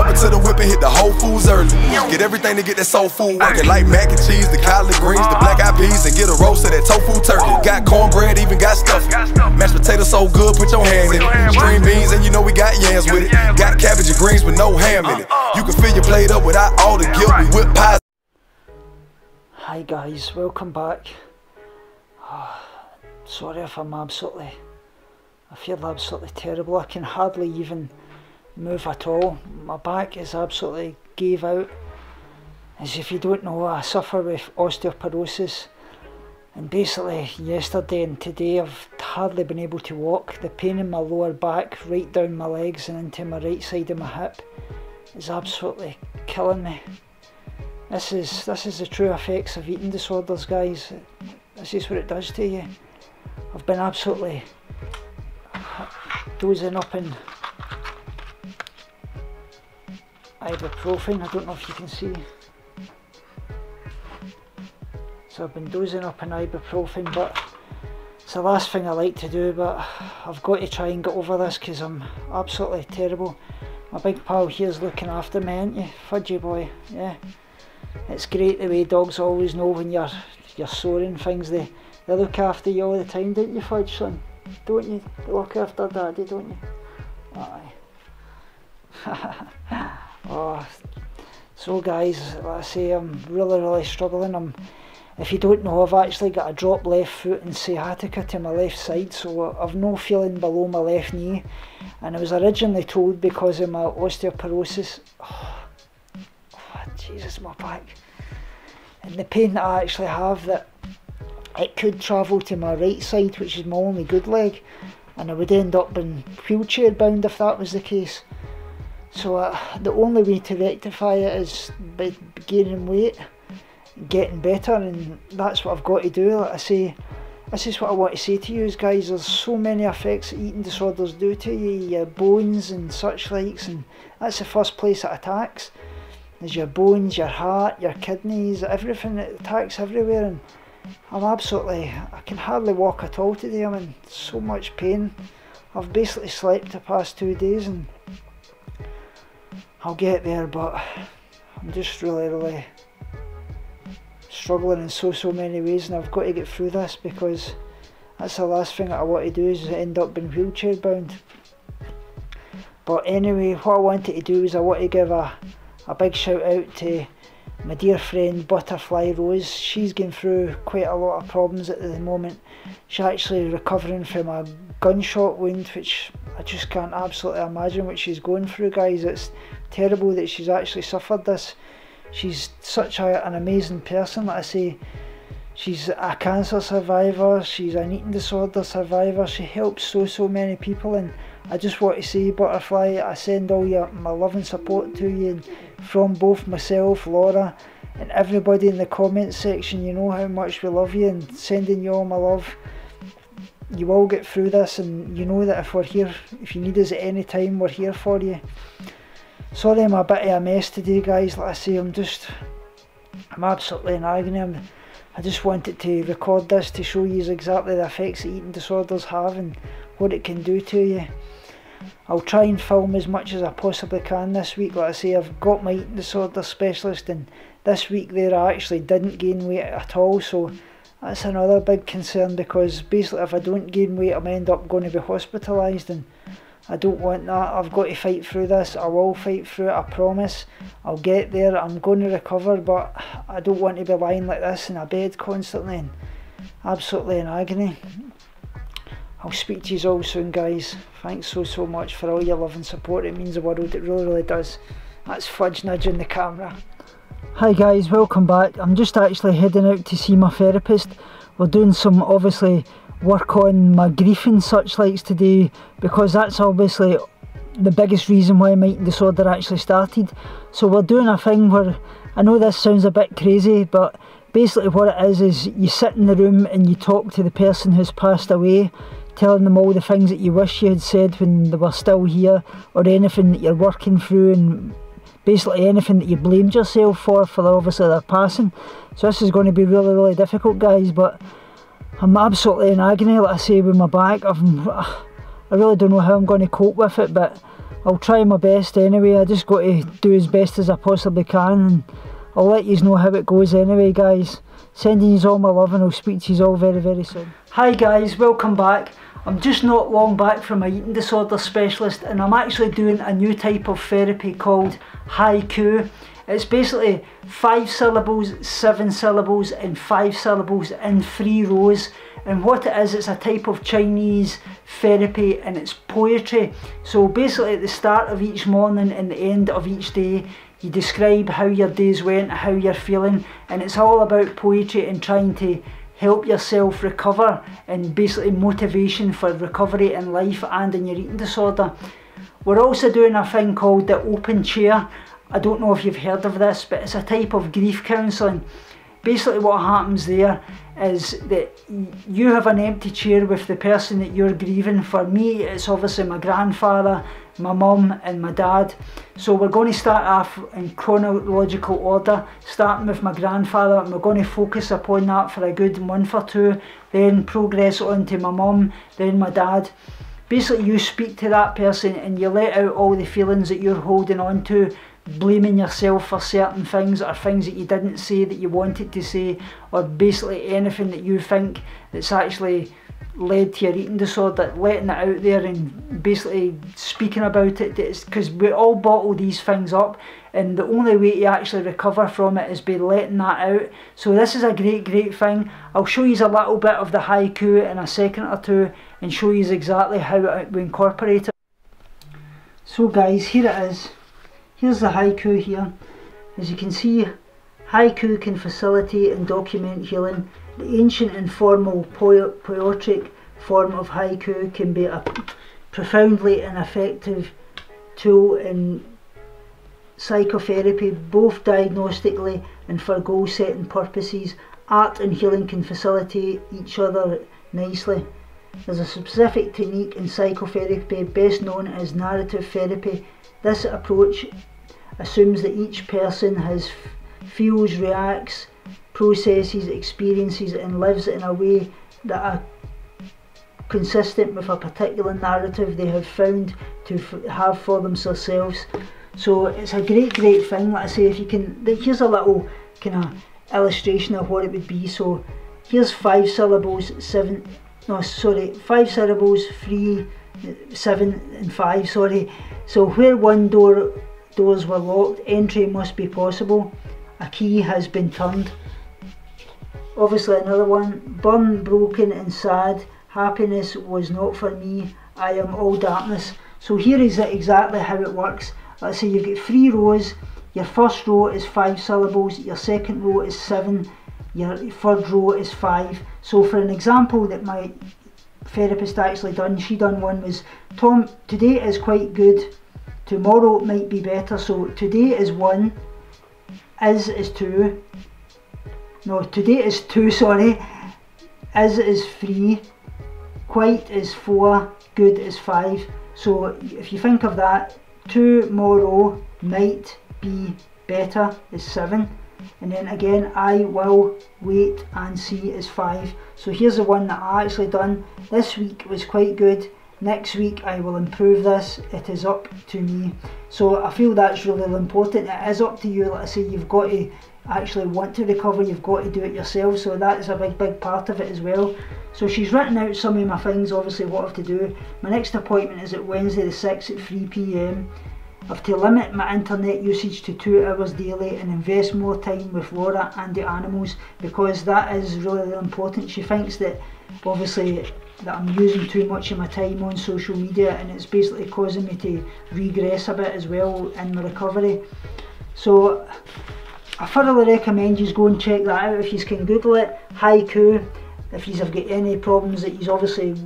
Jump into the whip and hit the Whole Foods early. Get everything to get that soul food working, like mac and cheese, the collard greens, the black eyed peas, and get a roast of that tofu turkey. Got cornbread, even got stuffing. Mashed potatoes so good, put your hands in it. String beans, and you know we got yams with it. Got cabbage and greens with no ham in it. You can fill your plate up without all the guilt. We whip pies. Hi guys, welcome back. Sorry if I feel absolutely terrible. I can hardly even move at all. My back is absolutely gave out. As if you don't know, I suffer with osteoporosis, and basically yesterday and today I've hardly been able to walk. The pain in my lower back, right down my legs and into my right side of my hip, is absolutely killing me. This is the true effects of eating disorders, guys. This is what it does to you. I've been absolutely dozing up in ibuprofen. I don't know if you can see. So I've been dozing up in ibuprofen, but it's the last thing I like to do, but I've got to try and get over this because I'm absolutely terrible. My big pal here's looking after me, ain't you? Fudgy boy, yeah. It's great the way dogs always know when you're sore and things. They look after you all the time, don't you, Fudge, son? Don't you? They look after daddy, don't you? Aye. Oh, so guys, like I say, I'm really struggling. If you don't know, I've actually got a drop left foot and sciatica to my left side, so I've no feeling below my left knee. And I was originally told because of my osteoporosis. Oh, Jesus, my back. And the pain that I actually have, that it could travel to my right side, which is my only good leg, and I would end up being wheelchair bound if that was the case. So the only way to rectify it is by gaining weight, getting better, and that's what I've got to do. Like I say, this is what I want to say to you guys. There's so many effects that eating disorders do to you, your bones and such likes, and that's the first place it attacks. There's your bones, your heart, your kidneys, everything. It attacks everywhere, and I can hardly walk at all today. I'm in so much pain. I've basically slept the past 2 days, and I'll get there, but I'm just really struggling in so many ways, and I've got to get through this because that's the last thing that I want to do, is end up being wheelchair bound. But anyway, what I wanted to do is I want to give a big shout out to my dear friend Butterfly Rose. She's going through quite a lot of problems at the moment. She's actually recovering from a gunshot wound, which I just can't absolutely imagine what she's going through, guys. It's terrible that she's actually suffered this. She's such an amazing person. Like I say, she's a cancer survivor, she's an eating disorder survivor, she helps so many people, and I just want to say, Butterfly, I send all my love and support to you, and from both myself, Laura, and everybody in the comments section. You know how much we love you, and sending you all my love. You all get through this, and you know that if we're here, if you need us at any time, we're here for you. Sorry I'm a bit of a mess today, guys. Like I say, I'm absolutely in agony. I just wanted to record this to show you exactly the effects that eating disorders have and what it can do to you. I'll try and film as much as I possibly can this week. Like I say, I've got my eating disorder specialist, and this week there I actually didn't gain weight at all, so that's another big concern, because basically if I don't gain weight I'm end up going to be hospitalised, and I don't want that. I've got to fight through this. I will fight through it, I promise. I'll get there, I'm going to recover, but I don't want to be lying like this in a bed constantly and absolutely in agony. I'll speak to you all soon, guys. Thanks so much for all your love and support. It means the world, it really does. That's Fudge nudging the camera. Hi guys, welcome back. I'm just actually heading out to see my therapist. We're doing some, obviously, work on my grief and such likes today, because that's obviously the biggest reason why my eating disorder actually started. So we're doing a thing where, I know this sounds a bit crazy, but basically what it is you sit in the room and you talk to the person who's passed away, telling them all the things that you wish you had said when they were still here, or anything that you're working through, and basically anything that you blamed yourself for obviously their passing. So this is going to be really difficult, guys, but I'm absolutely in agony, like I say, with my back. I really don't know how I'm going to cope with it, but I'll try my best anyway. I just got to do as best as I possibly can, and I'll let you know how it goes anyway, guys. Sending you all my love, and I'll speak to you all very, very soon. Hi guys, welcome back. I'm just not long back from my eating disorder specialist, and I'm actually doing a new type of therapy called Haiku. It's basically 5 syllables, 7 syllables and 5 syllables in 3 rows. And what it is, it's a type of Chinese therapy, and it's poetry. So basically at the start of each morning and the end of each day, you describe how your days went, how you're feeling, and it's all about poetry and trying to help yourself recover, and basically motivation for recovery in life and in your eating disorder. We're also doing a thing called the open chair. I don't know if you've heard of this, but it's a type of grief counselling. Basically what happens there is that you have an empty chair with the person that you're grieving. For me, it's obviously my grandfather, my mum and my dad. So we're going to start off in chronological order, starting with my grandfather, and we're going to focus upon that for a good month or two, then progress on to my mum, then my dad. Basically you speak to that person and you let out all the feelings that you're holding on to, blaming yourself for certain things, or things that you didn't say that you wanted to say, or basically anything that you think that's actually led to your eating disorder, letting it out there and basically speaking about it, because we all bottle these things up, and the only way to actually recover from it is by letting that out. So this is a great thing. I'll show you a little bit of the haiku in a second or two and show you exactly how we incorporate it. So guys, here it is. Here's the haiku here. As you can see, haiku can facilitate and document healing. The ancient and formal poetic form of haiku can be a profoundly and effective tool in psychotherapy, both diagnostically and for goal-setting purposes. Art and healing can facilitate each other nicely. There's a specific technique in psychotherapy best known as narrative therapy. This approach assumes that each person feels, reacts, processes, experiences and lives in a way that are consistent with a particular narrative they have found to have for themselves. So it's a great thing. Like I say, if you can, here's a little kind of illustration of what it would be. So here's 5 syllables, 5 syllables, 3, 7 and 5, sorry. So where one doors were locked, entry must be possible. A key has been turned. Obviously another one, burn, broken and sad, happiness was not for me, I am all darkness. So here is exactly how it works. Let's say you've got 3 rows, your first row is 5 syllables, your second row is 7, your third row is 5. So for an example that my therapist actually done, she done one was, Tom, today is quite good, tomorrow might be better. So today is 1, is 2, no, today is 2, sorry, is 3, quite is 4, good is 5. So if you think of that, tomorrow might be better is 7, and then again I will wait and see is 5. So here's the one that I actually done. This week was quite good, next week I will improve this, it is up to me. So I feel that's really important. It is up to you. Like I say, you've got to actually want to recover, you've got to do it yourself, so that is a big part of it as well. So she's written out some of my things, obviously what I have to do. My next appointment is at Wednesday the 6th at 3 PM. I have to limit my internet usage to 2 hours daily and invest more time with Laura and the animals, because that is really important. She thinks that obviously that I'm using too much of my time on social media, and it's basically causing me to regress a bit as well in my recovery. So I thoroughly recommend you go and check that out. If you can Google it, haiku, if you have got any problems that you obviously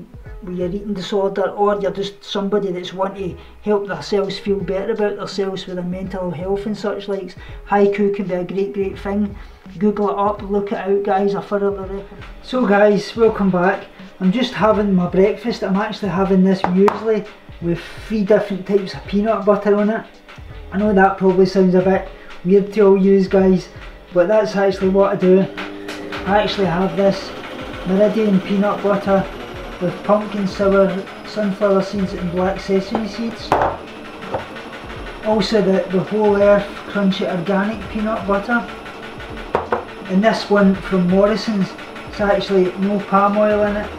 with your eating disorder, or you're just somebody that's wanting to help themselves feel better about themselves with their mental health and such likes, haiku can be a great thing. Google it up, look it out guys, I thoroughly recommend. So guys, welcome back. I'm just having my breakfast. I'm actually having this muesli with 3 different types of peanut butter on it. I know that probably sounds a bit weird to all you guys, but that's actually what I do. I actually have this Meridian peanut butter with pumpkin sour sunflower seeds and black sesame seeds. Also the Whole Earth Crunchy Organic Peanut Butter. And this one from Morrison's, it's actually no palm oil in it.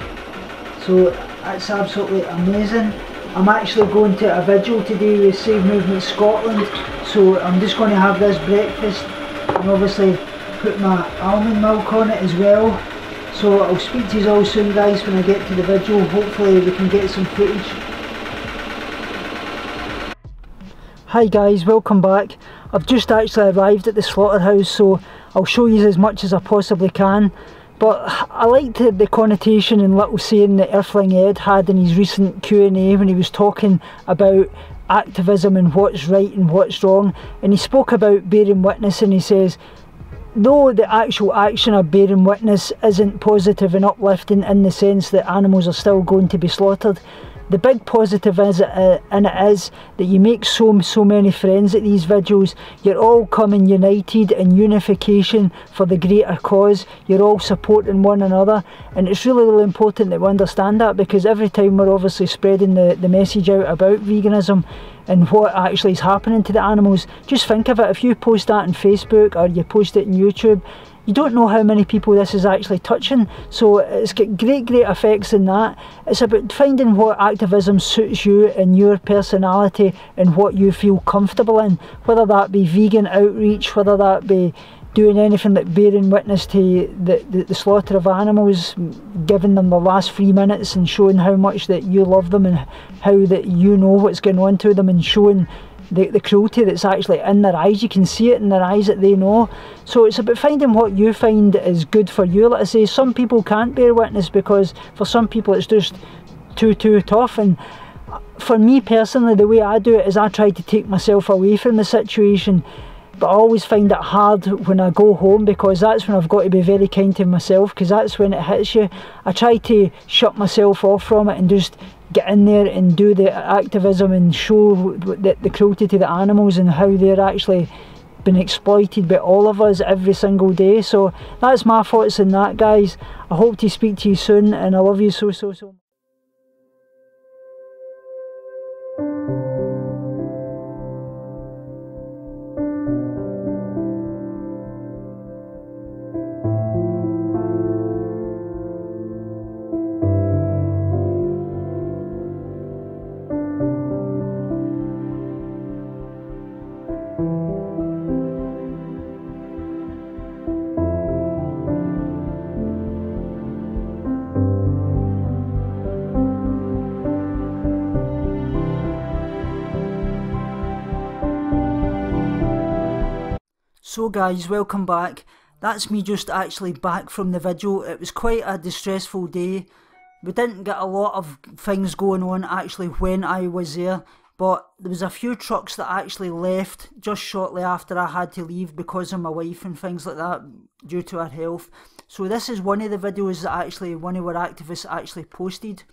So that's absolutely amazing. I'm actually going to a vigil today with Save Movement Scotland, so I'm just going to have this breakfast and obviously put my almond milk on it as well. So I'll speak to you all soon guys when I get to the vigil. Hopefully we can get some footage. Hi guys, welcome back. I've just actually arrived at the slaughterhouse, so I'll show you as much as I possibly can. But I liked the connotation and little saying that Earthling Ed had in his recent Q&A when he was talking about activism and what's right and what's wrong. And he spoke about bearing witness, and he says, though the actual action of bearing witness isn't positive and uplifting in the sense that animals are still going to be slaughtered, the big positive is, and it is, that you make so many friends at these vigils. You're all coming united in unification for the greater cause. You're all supporting one another, and it's really important that we understand that, because every time we're obviously spreading the message out about veganism and what actually is happening to the animals, just think of it. If you post that on Facebook or you post it on YouTube, you don't know how many people this is actually touching. So it's got great effects in that. It's about finding what activism suits you and your personality and what you feel comfortable in, whether that be vegan outreach, whether that be doing anything like bearing witness to the slaughter of animals, giving them the last 3 minutes and showing how much that you love them and how that you know what's going on to them, and showing the cruelty that's actually in their eyes. You can see it in their eyes that they know. So it's about finding what you find is good for you. Like I say, some people can't bear witness because for some people it's just too tough. And for me personally, the way I do it is I try to take myself away from the situation. But I always find it hard when I go home, because that's when I've got to be very kind to myself, because that's when it hits you. I try to shut myself off from it and just get in there and do the activism and show the cruelty to the animals and how they're actually being exploited by all of us every single day. So that's my thoughts on that, guys. I hope to speak to you soon, and I love you so much. So guys, welcome back. That's me just actually back from the vigil. It was quite a distressful day. We didn't get a lot of things going on actually when I was there, but there was a few trucks that actually left just shortly after I had to leave because of my wife and things like that due to her health. So this is one of the videos that actually one of our activists actually posted.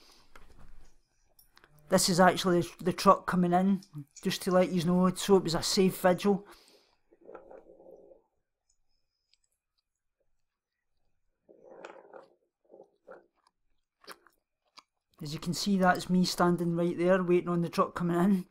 This is actually the truck coming in, just to let you know, so it was a safe vigil. As you can see, that's me standing right there waiting on the truck coming in.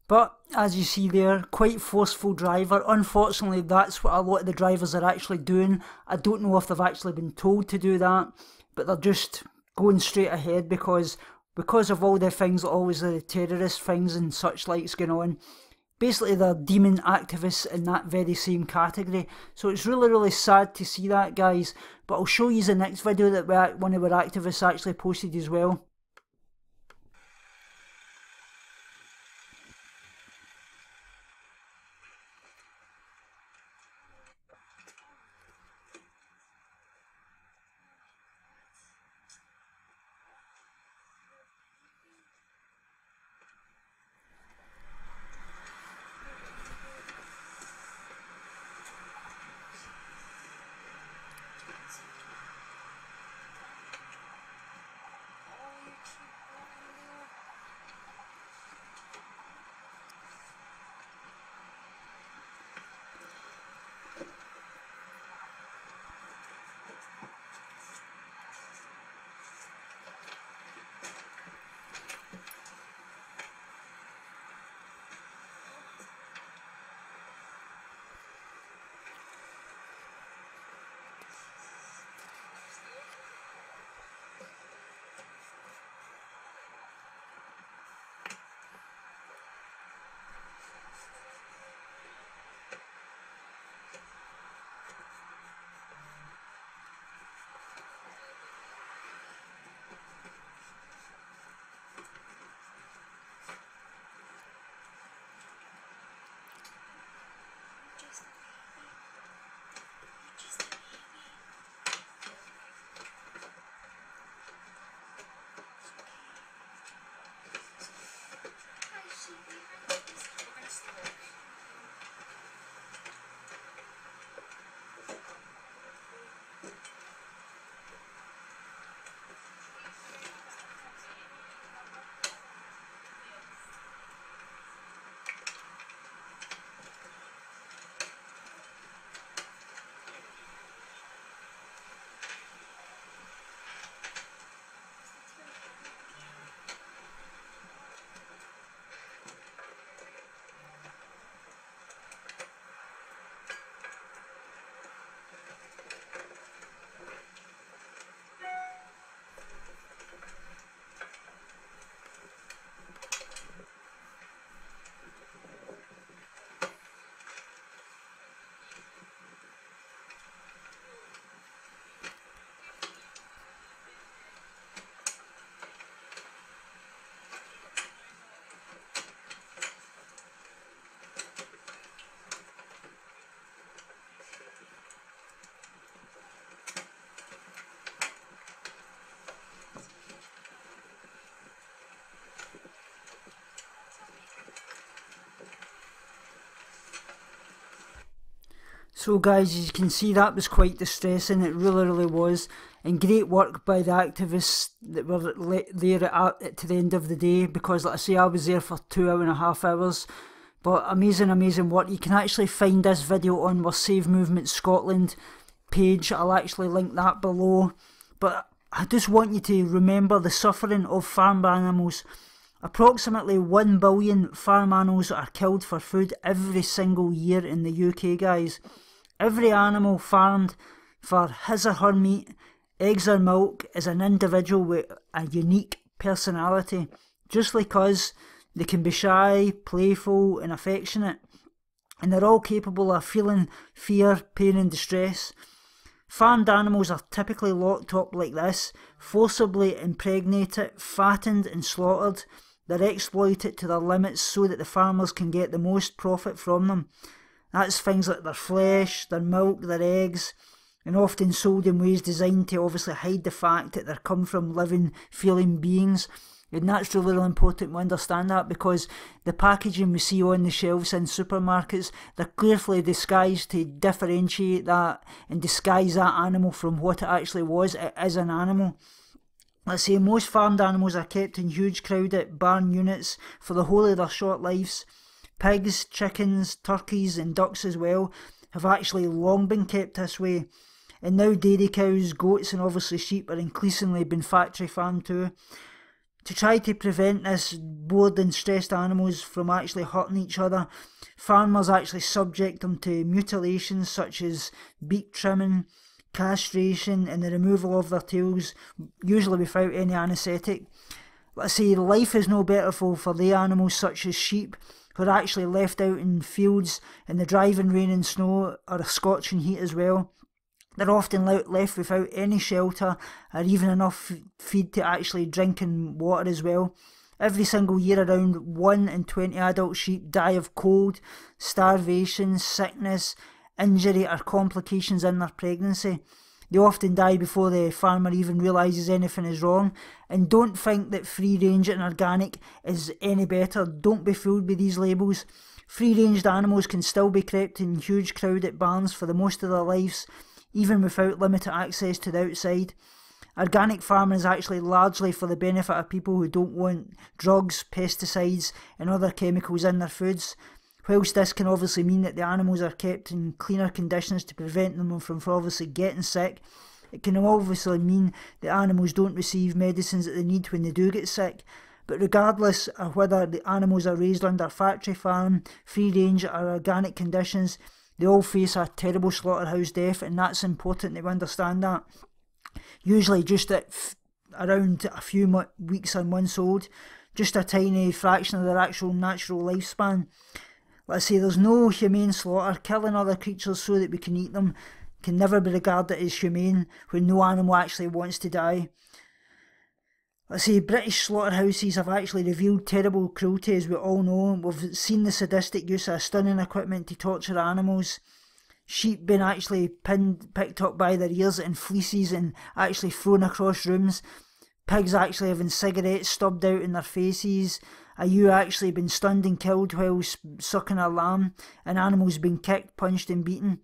But as you see there, quite forceful driver. Unfortunately, that's what a lot of the drivers are actually doing. I don't know if they've actually been told to do that, but they're just going straight ahead because of all the things, always the terrorist things and such likes going on. Basically, they're demon activists in that very same category. So it's really sad to see that, guys. But I'll show you the next video that one of our activists actually posted as well. So guys, as you can see, that was quite distressing, it really was, and great work by the activists that were there to the end of the day, because like I say, I was there for 2.5 hours, but amazing work. You can actually find this video on our Save Movement Scotland page, I'll actually link that below, but I just want you to remember the suffering of farm animals. Approximately 1 billion farm animals are killed for food every single year in the UK, guys. Every animal farmed for his or her meat, eggs or milk is an individual with a unique personality. Just like us, they can be shy, playful and affectionate, and they're all capable of feeling fear, pain and distress. Farmed animals are typically locked up like this, forcibly impregnated, fattened and slaughtered. They're exploited to their limits so that the farmers can get the most profit from them. That's things like their flesh, their milk, their eggs, and often sold in ways designed to obviously hide the fact that they come from living, feeling beings. And that's really important to understand that, because the packaging we see on the shelves in supermarkets, they're clearly disguised to differentiate that and disguise that animal from what it actually was. It is an animal. Let's say most farmed animals are kept in huge crowded barn units for the whole of their short lives. Pigs, chickens, turkeys and ducks as well have actually long been kept this way. And now dairy cows, goats and obviously sheep are increasingly been factory farmed too. To try to prevent this bored and stressed animals from actually hurting each other, farmers actually subject them to mutilations such as beak trimming, castration and the removal of their tails, usually without any anaesthetic. Let's say life is no better for the animals such as sheep, who are actually left out in fields in the driving rain and snow or a scorching heat as well. They're often left without any shelter or even enough feed to actually drink and water as well. Every single year around 1 in 20 adult sheep die of cold, starvation, sickness, injury or complications in their pregnancy. They often die before the farmer even realises anything is wrong. And don't think that free range and organic is any better. Don't be fooled by these labels. Free ranged animals can still be kept in huge crowded barns for the most of their lives, even without limited access to the outside. Organic farming is actually largely for the benefit of people who don't want drugs, pesticides and other chemicals in their foods. Whilst this can obviously mean that the animals are kept in cleaner conditions to prevent them from obviously getting sick, it can obviously mean that animals don't receive medicines that they need when they do get sick. But regardless of whether the animals are raised under factory farm, free range or organic conditions, they all face a terrible slaughterhouse death, and that's important that we understand that. Usually just at around a few weeks or months old, just a tiny fraction of their actual natural lifespan. Let's say there's no humane slaughter. Killing other creatures so that we can eat them can never be regarded as humane when no animal actually wants to die. Let's say British slaughterhouses have actually revealed terrible cruelty, as we all know. We've seen the sadistic use of stunning equipment to torture animals. Sheep being actually picked up by their ears and fleeces and actually thrown across rooms. Pigs actually having cigarettes stubbed out in their faces. A ewe actually been stunned and killed while sucking a lamb. And animals being kicked, punched and beaten.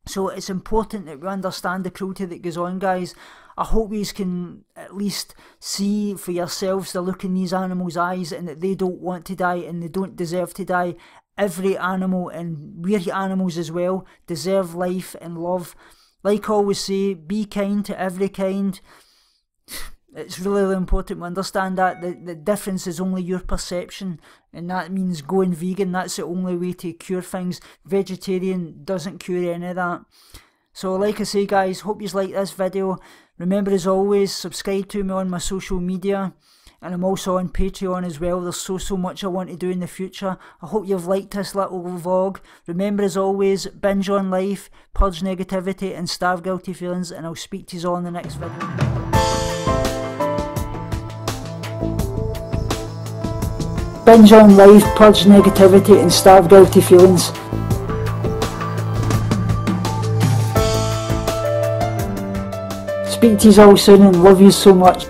So it's important that we understand the cruelty that goes on, guys. I hope you can at least see for yourselves the look in these animals' eyes, and that they don't want to die and they don't deserve to die. Every animal, and we're animals as well, deserve life and love. Like I always say, be kind to every kind. It's really important to understand that the difference is only your perception, and that means going vegan. That's the only way to cure things. Vegetarian doesn't cure any of that. So like I say, guys, hope you like this video. Remember, as always, subscribe to me on my social media, and I'm also on Patreon as well. There's so much I want to do in the future. I hope you've liked this little vlog. Remember, as always, binge on life, purge negativity and starve guilty feelings, and I'll speak to you all in the next video. Binge on life, purge negativity and starve guilty feelings. Speak to you all soon and love you so much.